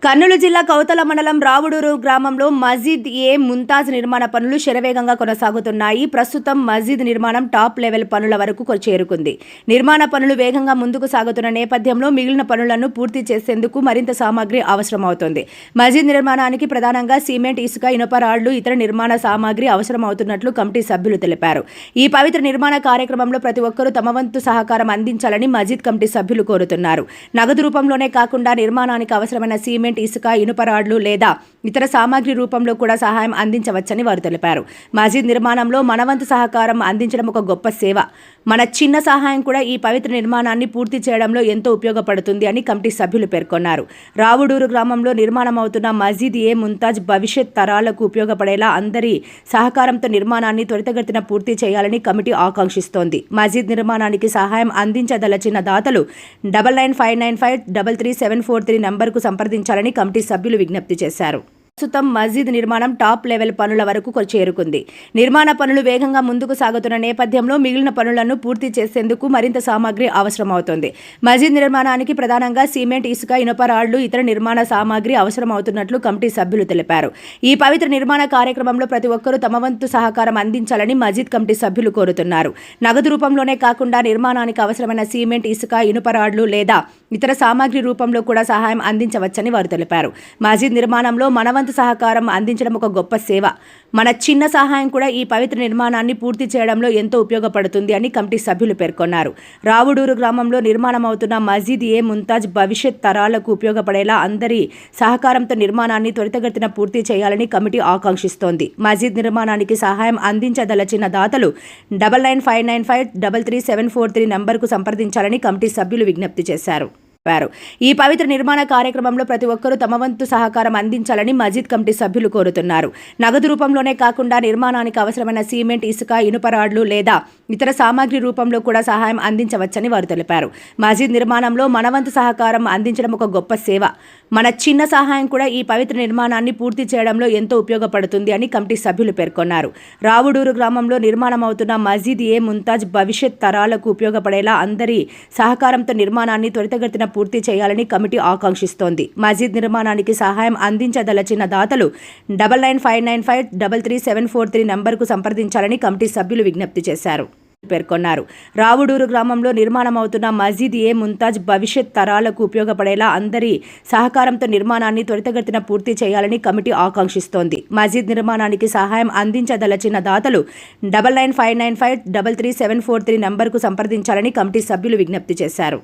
కర్నూలు జిల్లా కౌతల మండలం రావుడూరు గ్రామంలో మస్జిద్ ఏ ముంతాజ్ నిర్మాణ పనులు శరవేగంగా కొనసాగుతున్నాయి. ప్రస్తుతం మస్జిద్ నిర్మాణం టాప్ లెవెల్ పనుల వరకు చేరుకుంది. నిర్మాణ పనులు వేగంగా ముందుకు సాగుతున్న నేపథ్యంలో మిగిలిన పనులను పూర్తి చేసేందుకు మరింత సామాగ్రి అవసరమవుతోంది. మస్జిద్ నిర్మాణానికి ప్రధానంగా సిమెంట్, ఇసుక, ఇనుప రాళ్లు, ఇతర నిర్మాణ సామాగ్రి అవసరమవుతున్నట్లు కమిటీ సభ్యులు తెలిపారు. ఈ పవిత్ర నిర్మాణ కార్యక్రమంలో ప్రతి ఒక్కరూ తమ వంతు సహకారం అందించాలని మస్జిద్ కమిటీ సభ్యులు కోరుతున్నారు. నగదు రూపంలోనే కాకుండా నిర్మాణానికి అవసరమైన సిమెంట్, ఇసుక, ఇనుప రాడ్లు లేదా ఇతర సామాగ్రి రూపంలో కూడా సహాయం అందించవచ్చని వారు తెలిపారు. మస్జిద్ నిర్మాణంలో మనవంతు సహకారం అందించడం ఒక గొప్ప సేవ. మన చిన్న సహాయం కూడా ఈ పవిత్ర నిర్మాణాన్ని పూర్తి చేయడంలో ఎంతో ఉపయోగపడుతుంది అని కమిటీ సభ్యులు పేర్కొన్నారు. రావుడూరు గ్రామంలో నిర్మాణమవుతున్న మస్జిద్ ఏ ముంతాజ్ భవిష్యత్ తరాలకు ఉపయోగపడేలా అందరి సహకారంతో నిర్మాణాన్ని త్వరితగతిన పూర్తి చేయాలని కమిటీ ఆకాంక్షిస్తోంది. మస్జిద్ నిర్మాణానికి సహాయం అందించదలచిన దాతలు 9959533743 నంబర్కు సంప్రదించాలని కమిటీ సభ్యులు విజ్ఞప్తి చేశారు. ప్రస్తుతం మస్జిద్ నిర్మాణం టాప్ లెవెల్ పనుల వరకు చేరుకుంది. నిర్మాణ పనులు వేగంగా ముందుకు సాగుతున్న నేపథ్యంలో మిగిలిన పనులను పూర్తి చేసేందుకు మరింత సామాగ్రి అవసరమవుతోంది. మస్జిద్ నిర్మాణానికి ప్రధానంగా సిమెంట్, ఇసుక, ఇనుప రాళ్లు, ఇతర నిర్మాణ సామాగ్రి అవసరమవుతున్నట్లు కమిటీ సభ్యులు తెలిపారు. ఈ పవిత్ర నిర్మాణ కార్యక్రమంలో ప్రతి ఒక్కరూ తమ వంతు సహకారం అందించాలని మస్జిద్ కమిటీ సభ్యులు కోరుతున్నారు. నగదు రూపంలోనే కాకుండా నిర్మాణానికి అవసరమైన సిమెంట్, ఇసుక, ఇనుప రాళ్లు లేదా ఇతర సామాగ్రి రూపంలో కూడా సహాయం అందించవచ్చని వారు తెలిపారు. మస్జిద్ నిర్మాణంలో మనవంతు సహకారం అందించడం ఒక గొప్ప సేవ. మన చిన్న సహాయం కూడా ఈ పవిత్ర నిర్మాణాన్ని పూర్తి చేయడంలో ఎంతో ఉపయోగపడుతుంది అని కమిటీ సభ్యులు పేర్కొన్నారు. రావుడూరు గ్రామంలో నిర్మాణమవుతున్న మస్జిద్ ఏ ముంతాజ్ భవిష్యత్ తరాలకు ఉపయోగపడేలా అందరి సహకారంతో నిర్మాణాన్ని త్వరితగతిన పూర్తి చేయాలని కమిటీ ఆకాంక్షిస్తోంది. మస్జిద్ నిర్మాణానికి సహాయం అందించదలచిన దాతలు 9959533743 నంబర్కు సంప్రదించాలని కమిటీ సభ్యులు విజ్ఞప్తి చేశారు. ఈ పవిత్ర నిర్మాణ కార్యక్రమంలో ప్రతి ఒక్కరూ తమ వంతు సహకారం అందించాలని మస్జిద్ కమిటీ సభ్యులు కోరుతున్నారు. నగదు రూపంలోనే కాకుండా నిర్మాణానికి అవసరమైన సిమెంట్, ఇసుక, ఇనుప రాడ్లు లేదా ఇతర సామాగ్రి రూపంలో కూడా సహాయం అందించవచ్చని వారు తెలిపారు. మస్జిద్ నిర్మాణంలో మనవంతు సహకారం అందించడం ఒక గొప్ప సేవ. మన చిన్న సహాయం కూడా ఈ పవిత్ర నిర్మాణాన్ని పూర్తి చేయడంలో ఎంతో ఉపయోగపడుతుంది అని కమిటీ సభ్యులు పేర్కొన్నారు. రావుడూరు గ్రామంలో నిర్మాణమవుతున్న మస్జిద్ ఏ ముంతాజ్ భవిష్యత్ తరాలకు ఉపయోగపడేలా అందరి సహకారంతో నిర్మాణాన్ని త్వరితగతిన పూర్తి చేయాలని కమిటీ ఆకాంక్షిస్తోంది. మస్జిద్ నిర్మాణానికి సహాయం అందించదలచిన దాతలు 9959533743 నంబర్కు సంప్రదించాలని కమిటీ సభ్యులు విజ్ఞప్తి చేశారు. పేర్కొన్నారు. రావుడూరు గ్రామంలో నిర్మాణమవుతున్న మస్జిద్ ఏ ముంతాజ్ భవిష్యత్ తరాలకు ఉపయోగపడేలా అందరి సహకారంతో నిర్మాణాన్ని త్వరితగతిన పూర్తి చేయాలని కమిటీ ఆకాంక్షిస్తోంది. మస్జిద్ నిర్మాణానికి సహాయం అందించదలచిన దాతలు 9959533743 నంబర్కు సంప్రదించాలని కమిటీ సభ్యులు విజ్ఞప్తి చేశారు.